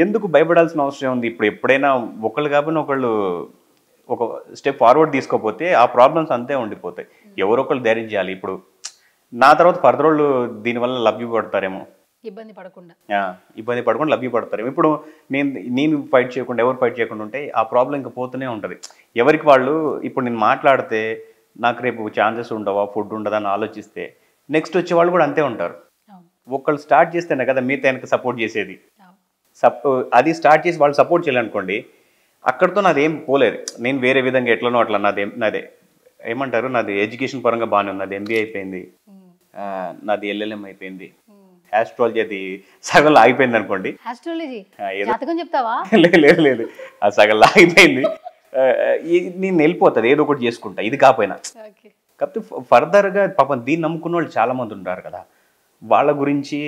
ఎందుకు భయపడాల్సిన అవసరం ఉంది? ఇప్పుడు ఎప్పుడైనా ఒకళ్ళు కాకపోయినా ఒకళ్ళు ఒక స్టెప్ ఫార్వర్డ్ తీసుకోపోతే ఆ ప్రాబ్లమ్స్ అంతే ఉండిపోతాయి. ఎవరొకళ్ళు ధైర్యం చేయాలి. ఇప్పుడు నా తర్వాత ఫర్దర్ వాళ్ళు దీనివల్ల లబ్ధి పడతారేమో, ఇబ్బంది పడకుండా. ఇబ్బంది పడకుండా లబ్ధి పడతారేమో. ఇప్పుడు నేను ఫైట్ చేయకుండా ఎవరు ఫైట్ చేయకుండా ఉంటే ఆ ప్రాబ్లం ఇంకా పోతూనే ఉంటుంది. ఎవరికి వాళ్ళు ఇప్పుడు నేను మాట్లాడితే నాకు రేపు ఛాన్సెస్ ఉండవా, ఫుడ్ ఉండదా అని ఆలోచిస్తే నెక్స్ట్ వచ్చే వాళ్ళు కూడా అంతే ఉంటారు. ఒకళ్ళు స్టార్ట్ చేస్తేనే కదా మిగతా వెనక సపోర్ట్ చేసేది. అది స్టార్ట్ చేసి వాళ్ళు సపోర్ట్ చేయాలనుకోండి, అక్కడితో నాదేం పోలేదు. నేను వేరే విధంగా ఎట్లనో అట్లా నాదే ఏమంటారు, నాది ఎడ్యుకేషన్ పరంగా బాగానే ఉంది. నాది ఎంబీఏ అయిపోయింది, నాది ఎల్ఎల్ఎం అయిపోయింది. ఆస్ట్రాలజీ అది సగంలో ఆగిపోయింది అనుకోండి. లేదు అది సగంలో ఆగిపోయింది. నేను వెళ్ళిపోతుంది, ఏదో ఒకటి చేసుకుంటా ఇది కాకపోయినా. కాకపోతే ఫర్దర్గా పాపం దీన్ని నమ్ముకున్న వాళ్ళు చాలా మంది ఉంటారు కదా, వాళ్ళ గురించి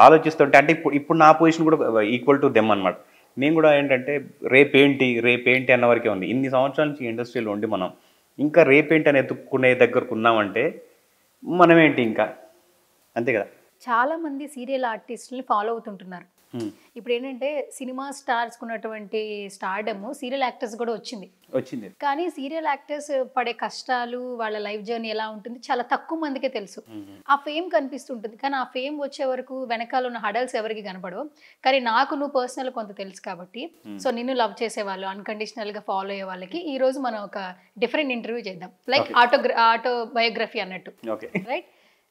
ఆలోచిస్తుంటే అంటే ఇప్పుడు నా పొజిషన్ కూడా ఈక్వల్ టు దెమ్ అనమాట. నేను కూడా ఏంటంటే రేపేంటి అన్న వరకే ఉంది. ఇన్ని సంవత్సరాల నుంచి ఇండస్ట్రీలో ఉండి మనం ఇంకా రేపేంటి అని ఎత్తుక్కునే దగ్గరకు ఉన్నామంటే మనం ఏంటి ఇంకా అంతే కదా. చాలా మంది సీరియల్ ఆర్టిస్టులని ఫాలో అవుతుంటున్నారు. ఇప్పుడు ఏంటంటే సినిమా స్టార్స్ ఉన్నటువంటి స్టార్డమ్ సీరియల్ యాక్టర్స్ కూడా వచ్చింది. కానీ సీరియల్ యాక్టర్స్ పడే కష్టాలు, వాళ్ళ లైఫ్ జర్నీ ఎలా ఉంటుంది చాలా తక్కువ మందికే తెలుసు. ఆ ఫేమ్ కనిపిస్తుంటుంది, కానీ ఆ ఫేమ్ వచ్చే వరకు వెనకాల ఉన్న హడల్స్ ఎవరికి కనపడవు. కానీ నాకు నువ్వు పర్సనల్ కొంత తెలుసు కాబట్టి, సో నిన్ను లవ్ చేసే వాళ్ళు, అన్కండిషనల్ గా ఫాలో అయ్యే వాళ్ళకి ఈ రోజు మనం ఒక డిఫరెంట్ ఇంటర్వ్యూ చేద్దాం. లైక్ ఆటోబయోగ్రఫీ అన్నట్టు. రైట్,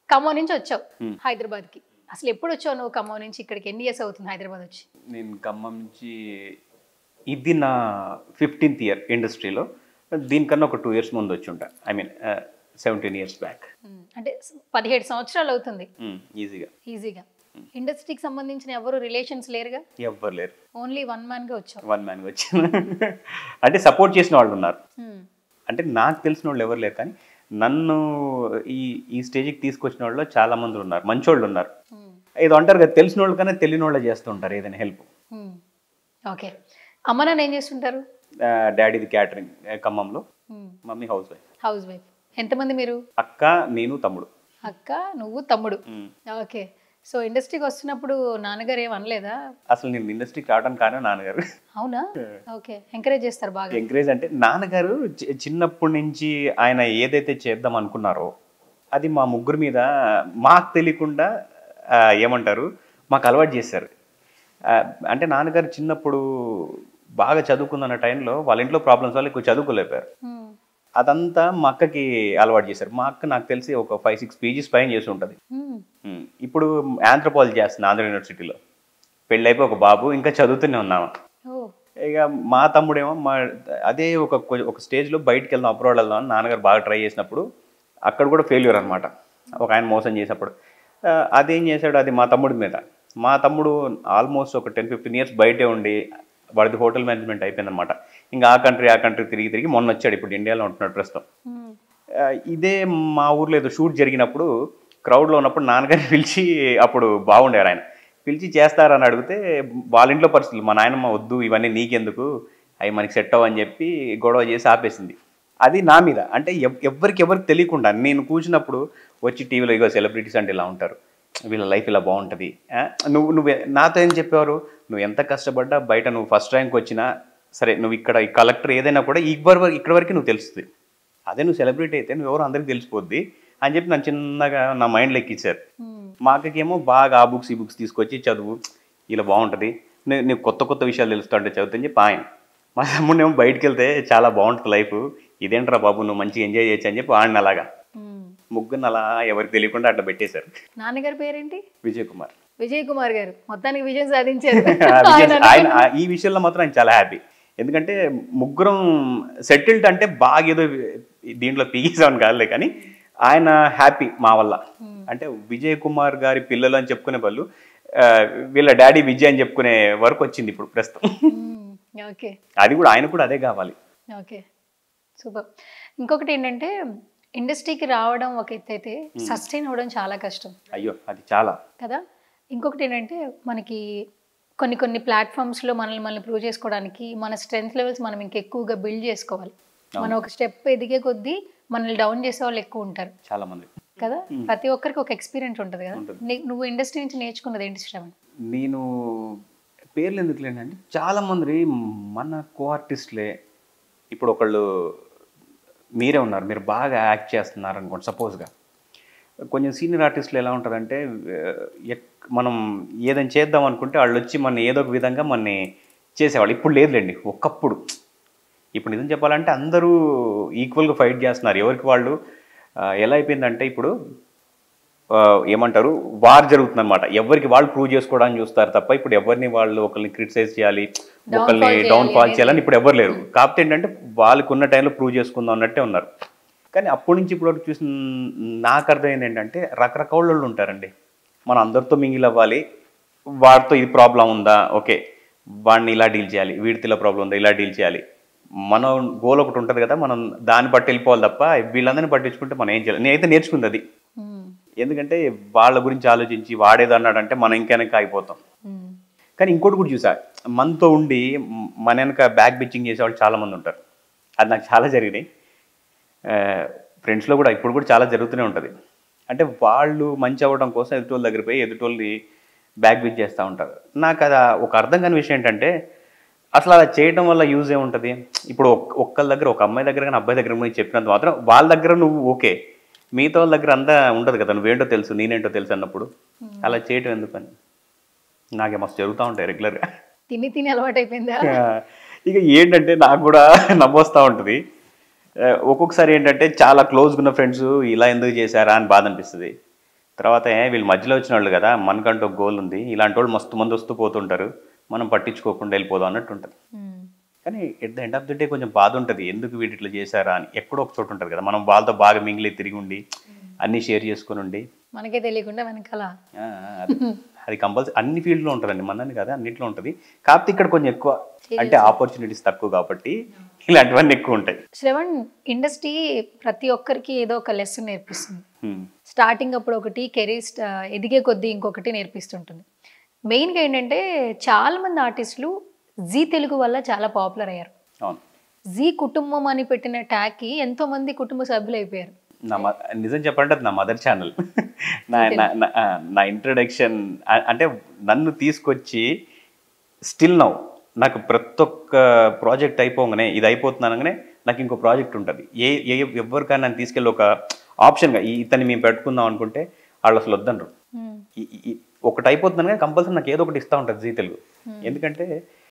ఖమ్మం నుంచి వచ్చావు హైదరాబాద్ కి. అసలు ఎప్పుడు వచ్చావు నువ్వు ఖమ్మం నుంచి ఇక్కడికి? ఎన్ని ఇయర్స్ అవుతుంది హైదరాబాద్ వచ్చి? నేను ఖమ్మం నుంచి ఇది నా 15th ఇయర్ ఇండస్ట్రీలో. దీనికన్నా ఒక 2 years ముందు వచ్చి ఉంటా. I mean 17 years back. అంటే 17 సంవత్సరాలు అవుతుంది ఈజీగా. ఇండస్ట్రీకి సంబంధించిన ఎవరు రిలేషన్స్ లేరుగా? ఎవ్వరు లేరు. ఓన్లీ వన్ మ్యాన్ గా వచ్చావు. అంటే సపోర్ట్ చేసిన వాళ్ళు ఉన్నారు. అంటే నాకు తెలిసిన వాళ్ళు ఎవరు లేరు, కానీ నన్ను ఈ స్టేజ్కి తీసుకొచ్చిన వాళ్ళు చాలా మంది ఉన్నారు, మంచోళ్ళు ఉన్నారు. ఏదో అంటారు కదా, తెలిసిన వాళ్ళు కన్నా తెలియని వాళ్ళు చేస్తూ ఉంటారు ఏదైనా హెల్ప్. ఓకే, అమ్మ నాన్న ఏం చేస్తుంటారు? డాడీది క్యాటరింగ్ ఖమ్మంలో, మమ్మీ హౌస్ వైఫ్. ఎంతమంది మీరు? అక్క, నేను, తమ్ముడు. అక్క, నువ్వు, తమ్ముడు. ఓకే, సో ఇండస్ట్రీకి వస్తున్నప్పుడు నాన్నగారు ఏం అనలేదా? అసలు నేను ఇండస్ట్రీకి రావడానికి కారణం నాన్నగారు. అవునా? ఓకే, ఎంకరేజ్ చేస్తారు బాగా. ఎంకరేజ్ అంటే నాన్నగారు చిన్నప్పటి నుంచి ఆయన ఏదైతే చేద్దాం అనుకున్నారో అది మా ముగ్గురు మీద మాకు తెలియకుండా ఏమంటారు మాకు అలవాటు చేశారు. అంటే నాన్నగారు చిన్నప్పుడు బాగా చదువుకుందన్న టైంలో వాళ్ళ ఇంట్లో ప్రాబ్లమ్స్ వల్ల ఎక్కువ చదువుకోలేపారు. అదంతా మా అక్కకి అలవాటు చేశారు. మా అక్క నాకు తెలిసి ఒక 5-6 PGs పైన చేసి ఉంటుంది. ఇప్పుడు ఆంథ్రోపాలజీ చేస్తుంది ఆంధ్ర యూనివర్సిటీలో. పెళ్ళైపోయి ఒక బాబు, ఇంకా చదువుతూనే ఉన్నాము. ఇక మా తమ్ముడేమో అదే ఒక స్టేజ్లో బయటకు వెళ్దాం, అబ్రాడ్ వెళ్దాం అని నాన్నగారు బాగా ట్రై చేసినప్పుడు అక్కడ కూడా ఫెయిల్యూర్ అనమాట. ఒక ఆయన మోసం చేసినప్పుడు అదేం చేశాడు, అది మా తమ్ముడి మీద. మా తమ్ముడు ఆల్మోస్ట్ ఒక 10-15 years బయటే ఉండి వాడిది హోటల్ మేనేజ్మెంట్ అయిపోయిందనమాట. ఇంకా ఆ కంట్రీ తిరిగి మొన్న వచ్చాడు, ఇప్పుడు ఇండియాలో ఉంటున్నాడు ప్రస్తుతం. ఇదే మా ఊర్లో ఏదో షూట్ జరిగినప్పుడు క్రౌడ్లో ఉన్నప్పుడు నాన్నగారిని పిలిచి, అప్పుడు బాగుండేవారు ఆయన, పిలిచి చేస్తారని అడిగితే వాళ్ళ ఇంట్లో పరిస్థితులు, మా నాయనమ్మ వద్దు ఇవన్నీ నీకెందుకు, అవి మనకి సెట్ అవ్వని చెప్పి గొడవ చేసి ఆపేసింది. అది నా మీద. అంటే ఎవరికి తెలియకుండా నేను కూర్చున్నప్పుడు వచ్చి టీవీలో ఇగో సెలబ్రిటీస్ అంటే ఇలా ఉంటారు, వీళ్ళ లైఫ్ ఇలా బాగుంటుంది, నువ్వు నాతో ఏం చెప్పేవారు, నువ్వు ఎంత కష్టపడ్డా బయట నువ్వు ఫస్ట్ ర్యాంక్ వచ్చినా సరే, నువ్వు ఇక్కడ కలెక్టర్ ఏదైనా కూడా ఇక్కడ వరకు నువ్వు తెలుస్తుంది, అదే నువ్వు సెలబ్రిటీ అయితే నువ్వు ఎవరు అందరికీ తెలిసిపోద్ది అని చెప్పి నన్ను చిన్నగా నా మైండ్లో ఎక్కించారు. మా అక్కకేమో బాగా ఆ బుక్స్ ఈ బుక్స్ తీసుకొచ్చి చదువు, ఇలా బాగుంటుంది, నీకు కొత్త విషయాలు తెలుస్తుంటే చదువుతాని చెప్పి ఆయన. మా తమ్ముడేమో బయటకు వెళ్తే చాలా బాగుంటుంది లైఫ్, ఇదేంట్రా బాబు నువ్వు మంచిగా ఎంజాయ్ చేయొచ్చు అని చెప్పి ఆయన అలాగా ముగ్గురు అలా ఎవరికి తెలియకుండా అట్లా పెట్టేశారు. నాన్నగారి పేరేంటి? విజయ్ కుమార్ గారు. మొత్తానికి విజయం సాధించారు. ఆయన ఈ విషయంలో మాత్రం ఆయన చాలా హ్యాపీ. ఎందుకంటే ముగ్గురం సెటిల్డ్ అంటే బాగా ఏదో దీంట్లో పీకేసామని కాదులే, కానీ ఆయన హ్యాపీ మా వల్ల. అంటే విజయ్ కుమార్ గారి పిల్లలు అని చెప్పుకునే వాళ్ళు వీళ్ళ డాడీ విజయ్ అని చెప్పుకునే వరకు వచ్చింది ఇప్పుడు ప్రస్తుతం. అది కూడా ఆయన కూడా అదే కావాలి. Okay, super. ఇంకొకటి ఏంటంటే ఇండస్ట్రీకి రావడం ఒక ఎత్తు అయితే సస్టైన్ అవ్వడం చాలా కష్టం. అయ్యో అది చాలా కదా. ఇంకొకటి ఏంటంటే మనకి కొన్ని ప్లాట్ఫామ్స్లో మనల్ని ప్రూవ్ చేసుకోవడానికి మన స్ట్రెంగ్త్ లెవెల్స్ మనం ఇంకెక్కువగా బిల్డ్ చేసుకోవాలి. మనం ఒక స్టెప్ ఎదిగే కొద్దీ మనల్ని డౌన్ చేసే వాళ్ళు ఎక్కువ ఉంటారు చాలా మంది కదా. ప్రతి ఒక్కరికి ఒక ఎక్స్పీరియన్స్ ఉంటుంది కదా. నువ్వు ఇండస్ట్రీ నుంచి నేర్చుకున్నది ఏంటి శ్రవణ్? నేను పేర్లు ఎందుకు లేనండి, చాలామంది మన కో ఆర్టిస్టులే. ఇప్పుడు ఒకళ్ళు మీరే ఉన్నారు, మీరు బాగా యాక్ట్ చేస్తున్నారు అనుకోండి సపోజ్గా. కొంచెం సీనియర్ ఆర్టిస్టులు ఎలా ఉంటుందంటే మనం ఏదైనా చేద్దాం అనుకుంటే వాళ్ళు వచ్చి మన ఏదో ఒక విధంగా మనని చేసేవాళ్ళు. ఇప్పుడు లేదులేండి, ఒకప్పుడు. ఇప్పుడు నిజం చెప్పాలంటే అందరూ ఈక్వల్గా ఫైట్ చేస్తున్నారు ఎవరికి వాళ్ళు. ఎలా అయిపోయిందంటే ఇప్పుడు ఏమంటారు, వార్ జరుగుతుంది అనమాట. ఎవరికి వాళ్ళు ప్రూవ్ చేసుకోవడానికి చూస్తారు తప్ప ఇప్పుడు ఎవరిని వాళ్ళు ఒకరిని క్రిటిసైజ్ చేయాలి, ఒకరిని డౌన్ఫాల్ చేయాలని ఇప్పుడు ఎవరు లేరు. కాకపోతే ఏంటంటే వాళ్ళకు ఉన్న టైంలో ప్రూవ్ చేసుకుందాం అన్నట్టే ఉన్నారు. కానీ అప్పటి నుంచి ఇప్పుడు వరకు చూసిన నాకు అర్థమైంది ఏంటంటే రకరకాల వాళ్ళు ఉంటారండి. మనం అందరితో మింగిల్ అవ్వాలి, వాడితో ఇది ప్రాబ్లం ఉందా, ఓకే వాడిని ఇలా డీల్ చేయాలి, వీడితో ఇలా ప్రాబ్లం ఉందా ఇలా డీల్ చేయాలి. మనం గోల్ ఒకటి ఉంటుంది కదా, మనం దాన్ని బట్టి వెళ్ళిపోవాలి తప్ప వీళ్ళందరినీ పట్టించుకుంటే మనం ఏం చేయాలి. నేనైతే నేర్చుకుంది అది. ఎందుకంటే వాళ్ళ గురించి ఆలోచించి వాడేది అన్నాడంటే మనం ఇంకెనక అయిపోతాం. కానీ ఇంకోటి కూడా చూసా, మనతో ఉండి మన వెనక బ్యాక్ బిచ్చింగ్ చేసేవాళ్ళు చాలామంది ఉంటారు. అది నాకు చాలా జరిగినాయి. ఫ్రెండ్స్లో కూడా ఇప్పుడు కూడా చాలా జరుగుతూనే ఉంటుంది. అంటే వాళ్ళు మంచి అవ్వడం కోసం ఎదుటోళ్ళ దగ్గర పోయి ఎదుటోళ్ళని బ్యాక్ బిచ్ చేస్తూ ఉంటారు. నాకు అది ఒక అర్థం కాని విషయం ఏంటంటే అసలు అలా చేయడం వల్ల యూజ్ ఏముంటుంది. ఇప్పుడు ఒక్కళ్ళ దగ్గర, ఒక అమ్మాయి దగ్గర కానీ అబ్బాయి దగ్గర నువ్వు చెప్పినంత మాత్రం వాళ్ళ దగ్గర నువ్వు ఓకే, మిగతా వాళ్ళ దగ్గర అంతా ఉండదు కదా. నువ్వేంటో తెలుసు, నేనేంటో తెలుసు అన్నప్పుడు అలా చేయటం ఎందుకని నాకే మస్తు జరుగుతూ ఉంటాయి రెగ్యులర్గా. తిని తిని అలవాటు అయిపోయిందా? ఇక ఏంటంటే నాకు కూడా నవ్వొస్తూ ఉంటుంది. ఒక్కొక్కసారి ఏంటంటే చాలా క్లోజ్గా ఉన్న ఫ్రెండ్స్ ఇలా ఎందుకు చేశారా అని బాధ అనిపిస్తుంది. తర్వాత వీళ్ళు మధ్యలో వచ్చిన వాళ్ళు కదా, మనకంటూ ఒక గోల్ ఉంది, ఇలాంటి వాళ్ళు మస్తు మంది వస్తూ పోతుంటారు, మనం పట్టించుకోకుండా వెళ్ళిపోదాం అన్నట్టు ఉంటుంది. కానీ at the end of the day కొంచెం బాధ ఉంటుంది, ఎందుకు వీటి ఇట్లా చేశారా అని. ఎక్కడో ఒక చోటు ఉంటుంది కదా, మనం వాళ్ళతో బాగా మింగిలి తిరిగి ఉండి అన్నీ షేర్ చేసుకుని ఉండి మనకే తెలియకుండా వెనకాల అది కంపల్సరీ అన్ని ఫీల్డ్లో ఉంటుందండి, మనని కదా అన్నింటిలో ఉంటుంది. కాకపోతే ఇక్కడ కొంచెం ఎక్కువ అంటే ఆపర్చునిటీస్ తక్కువ కాబట్టి ఇలాంటివన్నీ ఎక్కువ ఉంటాయి. శ్రవణ్, ఇండస్ట్రీ ప్రతి ఒక్కరికి ఏదో ఒక లెసన్ నేర్పిస్తుంది. స్టార్టింగ్ అప్పుడు ఒకటి, కెరీర్ ఎదిగే కొద్దీ ఇంకొకటి నేర్పిస్తుంటుంది. మెయిన్గా ఏంటంటే చాలా మంది ఆర్టిస్టులు జీ తెలుగు వల్ల చాలా పాపులర్ అయ్యారు. అవును, జీ కుటుంబం అని పెట్టిన ట్యాగ్కి ఎంతో మంది కుటుంబ సభ్యులు అయిపోయారు. నిజం చెప్పంటే అది నా మదర్ ఛానల్. నా ఇంట్రడక్షన్ అంటే నన్ను తీసుకొచ్చి స్టిల్ నౌ నాకు ప్రతి ఒక్క ప్రాజెక్ట్ అయిపోగానే ఇది అయిపోతున్నానగానే నాకు ఇంకో ప్రాజెక్ట్ ఉంటుంది. ఎవరికైనా నన్ను తీసుకెళ్ళి ఒక ఆప్షన్గా ఇతన్ని మేము పెట్టుకుందాం అనుకుంటే వాళ్ళు అసలు వద్దనరు. ఒకటి అయిపోతున్నాను కానీ కంపల్సరీ నాకు ఏదో ఒకటి ఇస్తూ ఉంటుంది జీ తెలుగు. ఎందుకంటే